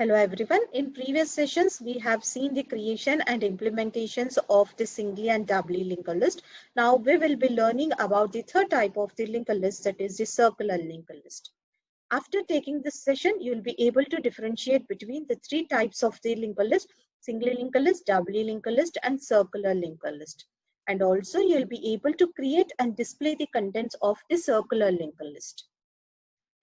Hello everyone. In previous sessions, we have seen the creation and implementations of the singly and doubly linked list. Now we will be learning about the third type of the linked list, that is the circular linked list. After taking this session, you will be able to differentiate between the three types of the linked list: singly linked list, doubly linked list, and circular linked list. And also you will be able to create and display the contents of the circular linked list.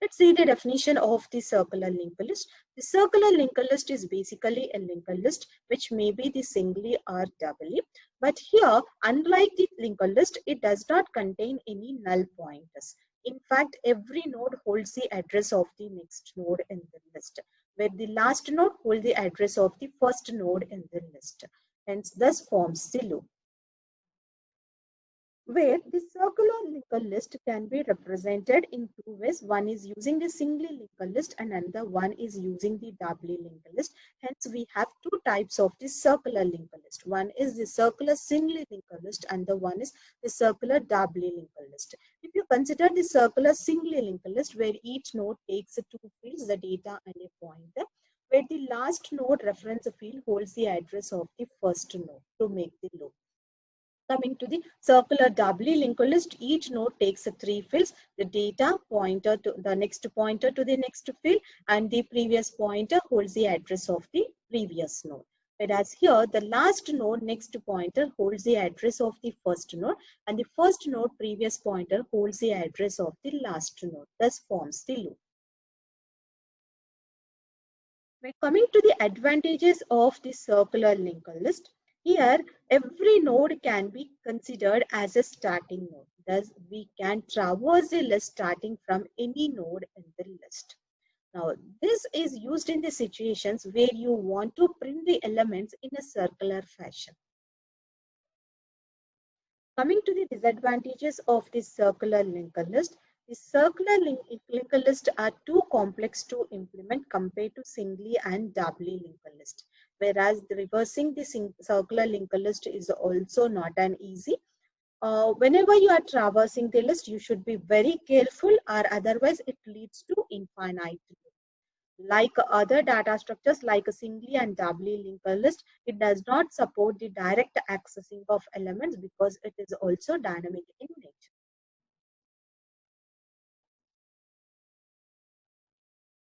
Let's see the definition of the circular linked list. The circular linked list is basically a linked list which may be the singly or doubly. But here, unlike the linked list, it does not contain any null pointers. In fact, every node holds the address of the next node in the list, where the last node holds the address of the first node in the list. Hence, thus forms the loop, where the circular linked list can be represented in two ways. One is using the singly linked list and another one is using the doubly linked list. Hence, we have two types of the circular linked list. One is the circular singly linked list and the one is the circular doubly linked list. If you consider the circular singly linked list, where each node takes two fields, the data and a pointer, where the last node reference field holds the address of the first node to make the loop. Coming to the circular doubly linked list, each node takes three fields: the data, pointer to the next pointer to the next field, and the previous pointer holds the address of the previous node. Whereas here, the last node next pointer holds the address of the first node, and the first node previous pointer holds the address of the last node. Thus forms the loop. We're coming to the advantages of the circular linked list. Here, every node can be considered as a starting node. Thus, we can traverse the list starting from any node in the list. Now, this is used in the situations where you want to print the elements in a circular fashion. Coming to the disadvantages of the circular linked list, the circular linked list are too complex to implement compared to singly and doubly linked list. Whereas the reversing the circular linked list is also not an easy. Whenever you are traversing the list, you should be very careful, or otherwise it leads to infinite loop. Like other data structures like a singly and doubly linked list, it does not support the direct accessing of elements because it is also dynamic in nature.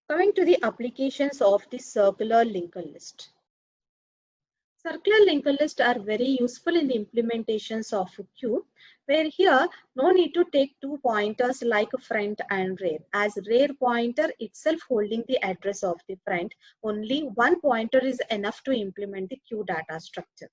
Coming to the applications of the circular linked list. Circular linked lists are very useful in the implementations of a queue, where here no need to take two pointers like front and rear, as rear pointer itself holding the address of the front. Only one pointer is enough to implement the queue data structure.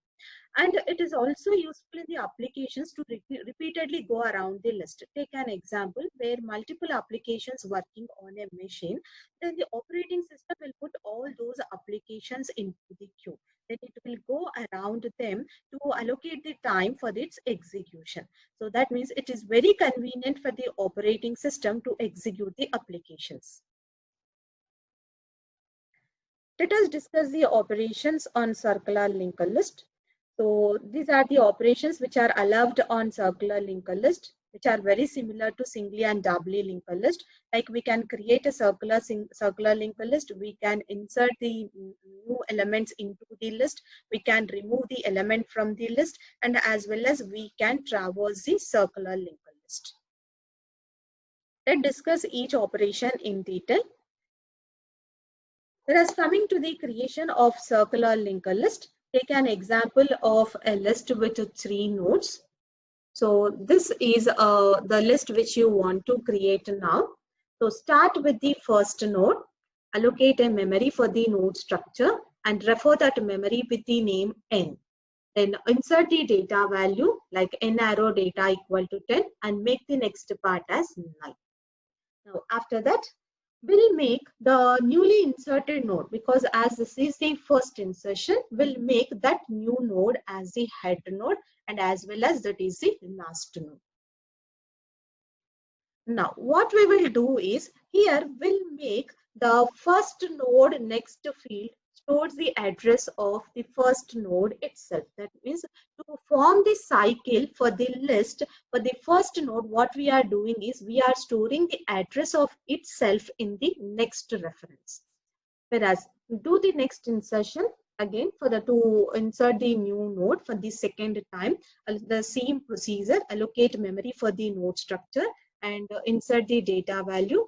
And it is also useful in the applications to repeatedly go around the list. Take an example where multiple applications working on a machine, then the operating system will put all those applications into the queue. Then it will go around them to allocate the time for its execution. So that means it is very convenient for the operating system to execute the applications. Let us discuss the operations on circular linked list. So these are the operations which are allowed on circular linked list, which are very similar to singly and doubly linked list. Like we can create a circular linked list, we can insert the new elements into the list, we can remove the element from the list, and as well as we can traverse the circular linked list. Let's discuss each operation in detail. Whereas coming to the creation of circular linked list, take an example of a list with 3 nodes. So this is the list which you want to create now. So start with the first node, allocate a memory for the node structure and refer that memory with the name n. Then insert the data value like n arrow data equal to 10 and make the next part as null. Now after that, we'll make the newly inserted node, because as this is the first insertion, we'll make that new node as the head node and as well as that is the last node. Now what we will do is, here we'll make the first node next field stores the address of the first node itself. That means to form the cycle for the list for the first node, what we are doing is we are storing the address of itself in the next reference. Whereas do the next insertion again to insert the new node for the second time, the same procedure, allocate memory for the node structure and insert the data value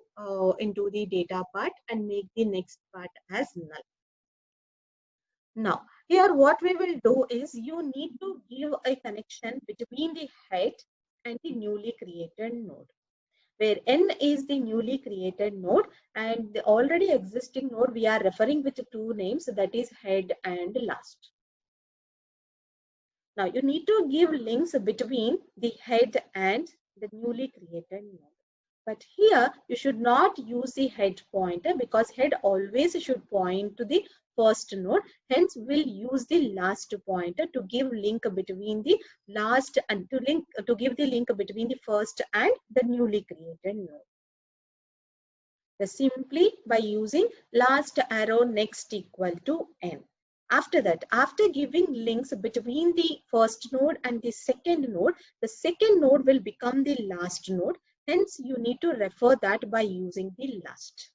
into the data part and make the next part as null. Now, here what we will do is you need to give a connection between the head and the newly created node, where n is the newly created node and the already existing node we are referring with two names, that is head and last. Now you need to give links between the head and the newly created node. But here you should not use the head pointer because head always should point to the first node. Hence we'll use the last pointer to give link between the last and to give the link between the first and the newly created node. Simply by using last arrow next equal to n. After that, after giving links between the first node and the second node will become the last node. Hence, you need to refer that by using the last.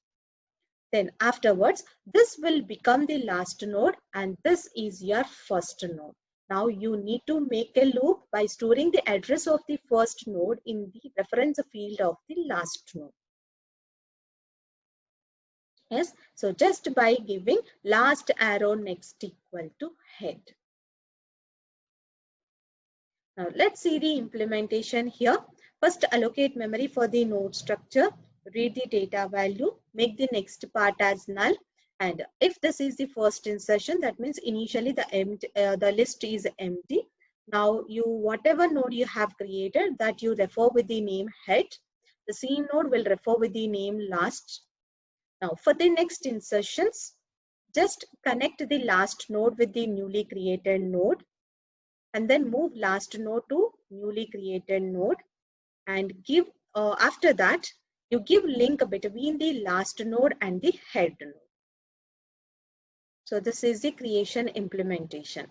Then afterwards, this will become the last node and this is your first node. Now you need to make a loop by storing the address of the first node in the reference field of the last node. Yes, so just by giving last arrow next equal to head. Now let's see the implementation here. First, allocate memory for the node structure, read the data value, make the next part as null. And if this is the first insertion, that means initially the list is empty. Now whatever node you have created that you refer with the name head, the same node will refer with the name last. Now for the next insertions, just connect the last node with the newly created node and then move last node to newly created node and give after that you give link between the last node and the head node. So this is the creation implementation.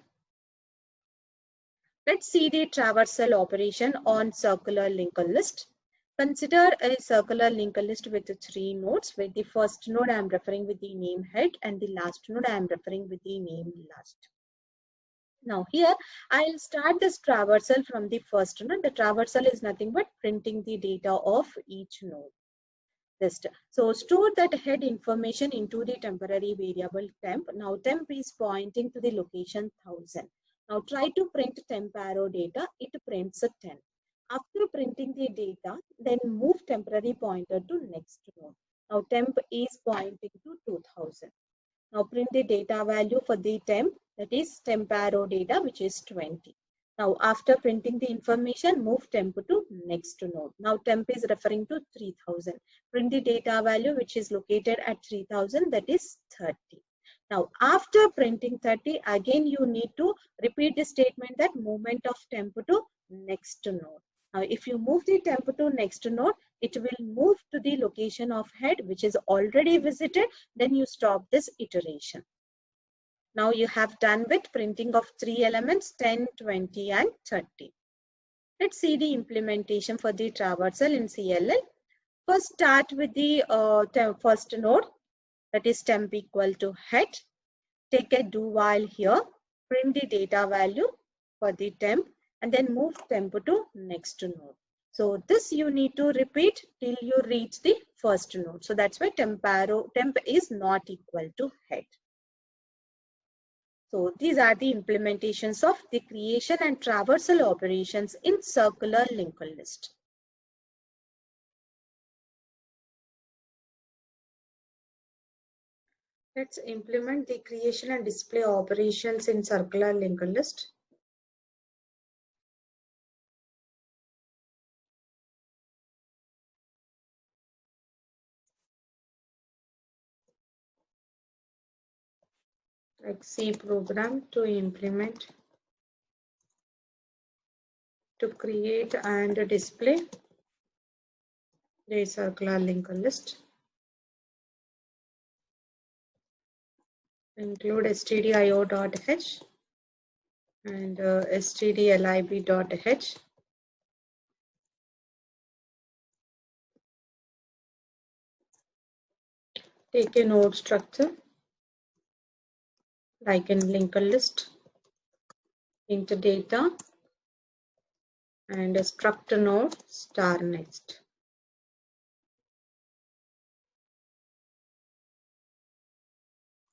Let's see the traversal operation on circular linked list. Consider a circular linked list with 3 nodes, where the first node I am referring with the name head and the last node I am referring with the name last. Now here I'll start this traversal from the first node. The traversal is nothing but printing the data of each node. So store that head information into the temporary variable temp. Now temp is pointing to the location 1000. Now try to print temp arrow data. It prints a 10. After printing the data, then move temporary pointer to next node. Now temp is pointing to 2000. Now print the data value for the temp, that is temp arrow data, which is 20. Now after printing the information, move temp to next node. Now temp is referring to 3000. Print the data value which is located at 3000, that is 30. Now after printing 30, again you need to repeat the statement that movement of temp to next node. Now if you move the temp to next node, it will move to the location of head which is already visited. Then you stop this iteration. Now you have done with printing of 3 elements 10, 20 and 30. Let's see the implementation for the traversal in CLL. First start with the first node, that is temp equal to head. Take a do while here, print the data value for the temp and then move temp to next node. So this you need to repeat till you reach the first node. So that's why temp is not equal to head. So these are the implementations of the creation and traversal operations in circular linked list. Let's implement the creation and display operations in circular linked list. Like C program to implement, to create and display the circular linked list. Include stdio.h and stdlib.h. Take a node structure like in linked list, int data, and a struct node star next.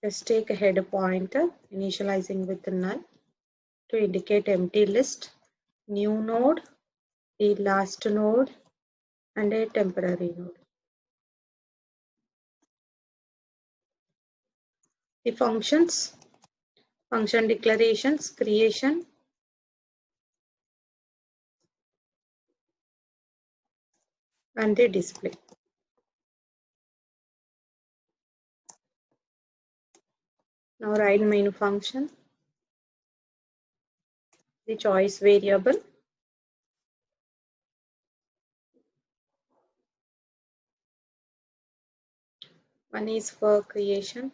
Let's take a header pointer initializing with null to indicate empty list, new node, the last node, and a temporary node. The functions, function declarations, creation, and the display. Now write main function, the choice variable, one is for creation,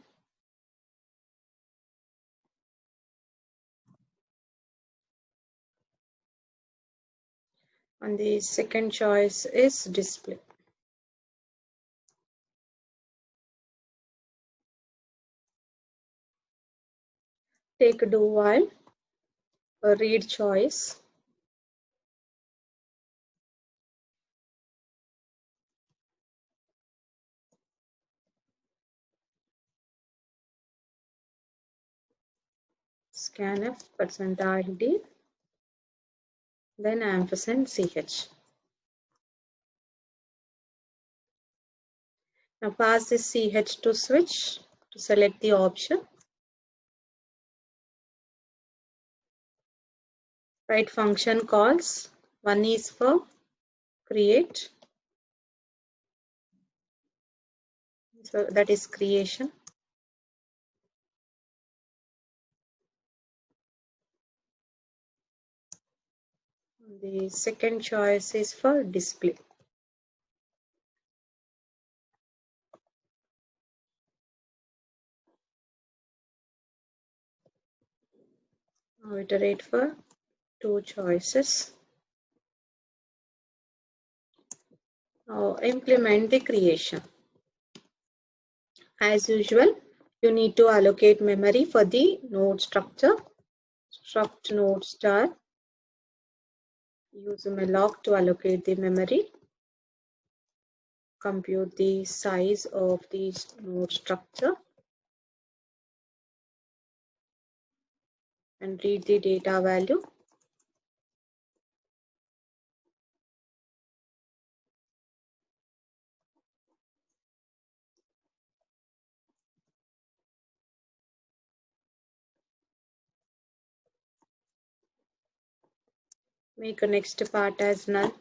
and the second choice is display. Take do while, read choice, scanf %id, then ampersand ch. Now pass this ch to switch to select the option. Write function calls, one is for create, so that is creation. The second choice is for display. Now iterate for two choices. Now implement the creation. As usual, you need to allocate memory for the node structure. Struct node star. Use malloc to allocate the memory. Compute the size of the node structure. And read the data value. Make a next part as null,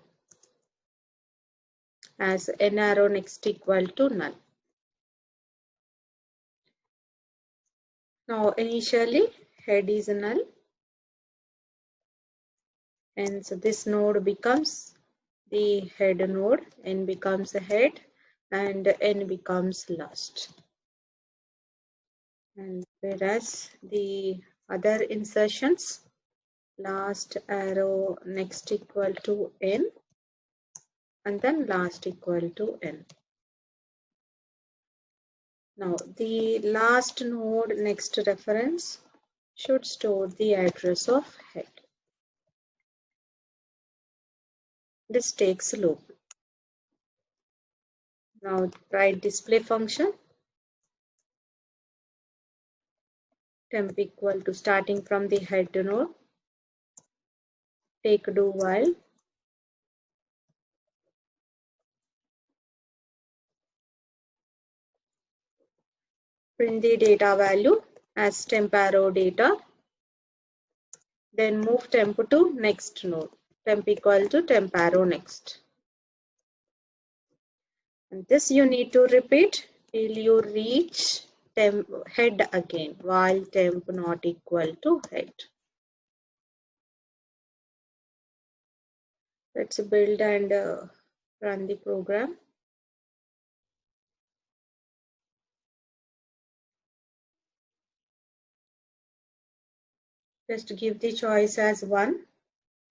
as n arrow next equal to null. Now initially head is null, and so this node becomes the head node, n becomes a head, and n becomes last. And whereas the other insertions, last arrow next equal to n, and then last equal to n. Now the last node next reference should store the address of head. This takes loop. Now write display function, temp equal to starting from the head node, take do while, print the data value as temp arrow data, then move temp to next node, temp equal to temp arrow next. And this you need to repeat till you reach temp head again, while temp not equal to head. Let's build and run the program. Just give the choice as 1,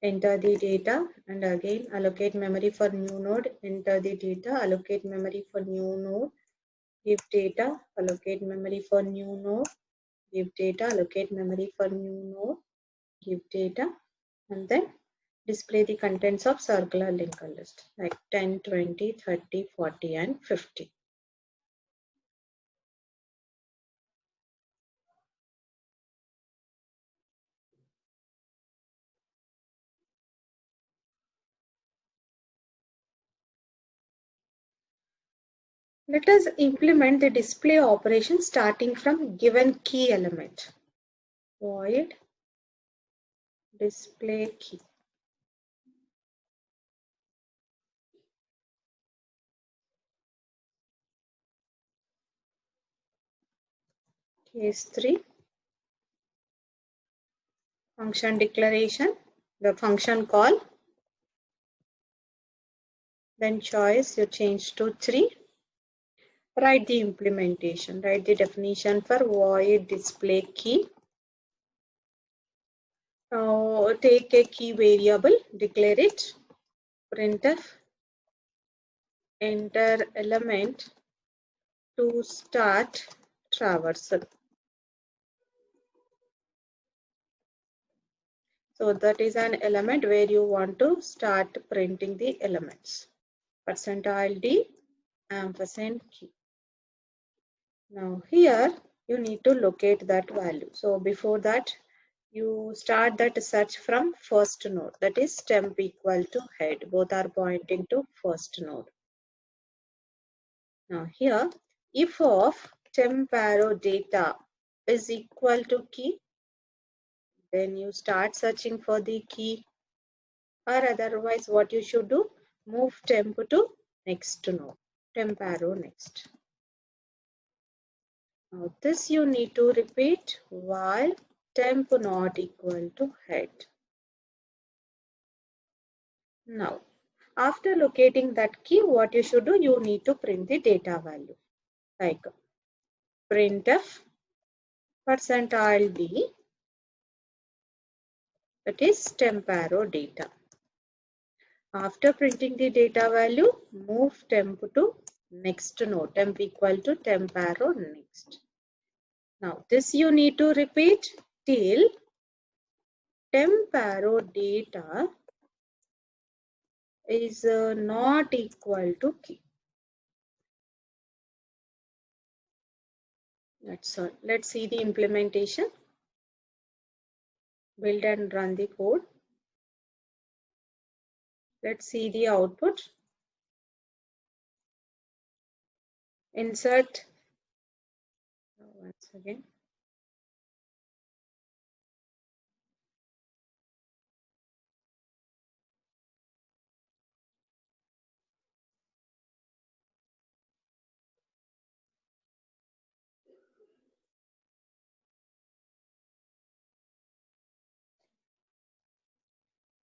enter the data, and again allocate memory for new node, enter the data, allocate memory for new node, give data, allocate memory for new node, give data, allocate memory for new node, give data, and then display the contents of circular linked list like 10, 20, 30, 40, and 50. Let us implement the display operation starting from given key element. Void display key. Case 3. Function declaration. The function call. Then choice you change to 3. Write the implementation. Write the definition for void display key. Now take a key variable, declare it. Printf enter element to start traversal. So that is an element where you want to start printing the elements. %d ampersand key. Now here you need to locate that value. So before that you start that search from first node, that is temp equal to head. Both are pointing to first node. Now here if of temp arrow data is equal to key, then you start searching for the key, or otherwise what you should do, move temp to next node, temp arrow next. Now this you need to repeat while temp not equal to head. Now after locating that key, what you should do, you need to print the data value like printf %d, that is temp arrow data. After printing the data value, move temp to next node, temp equal to temp arrow next. Now this you need to repeat till temp arrow data is not equal to key. That's all. Let's see the implementation. Build and run the code. Let's see the output. Insert. Once again.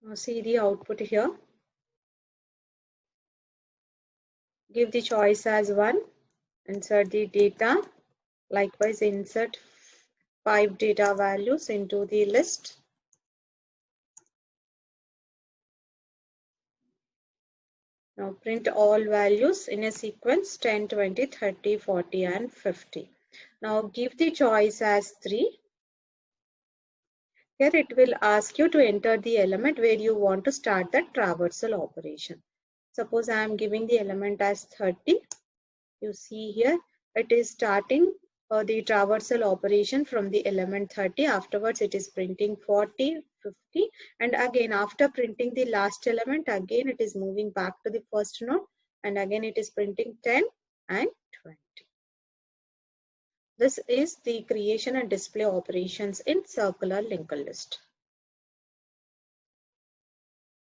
Now see the output here. Give the choice as 1. Insert the data. Likewise, insert 5 data values into the list. Now print all values in a sequence 10, 20, 30, 40, and 50. Now give the choice as 3. Here it will ask you to enter the element where you want to start the traversal operation. Suppose I am giving the element as 30. You see here it is starting the traversal operation from the element 30. Afterwards it is printing 40, 50, and again after printing the last element, again it is moving back to the first node, and again it is printing 10 and 20. This is the creation and display operations in circular linked list.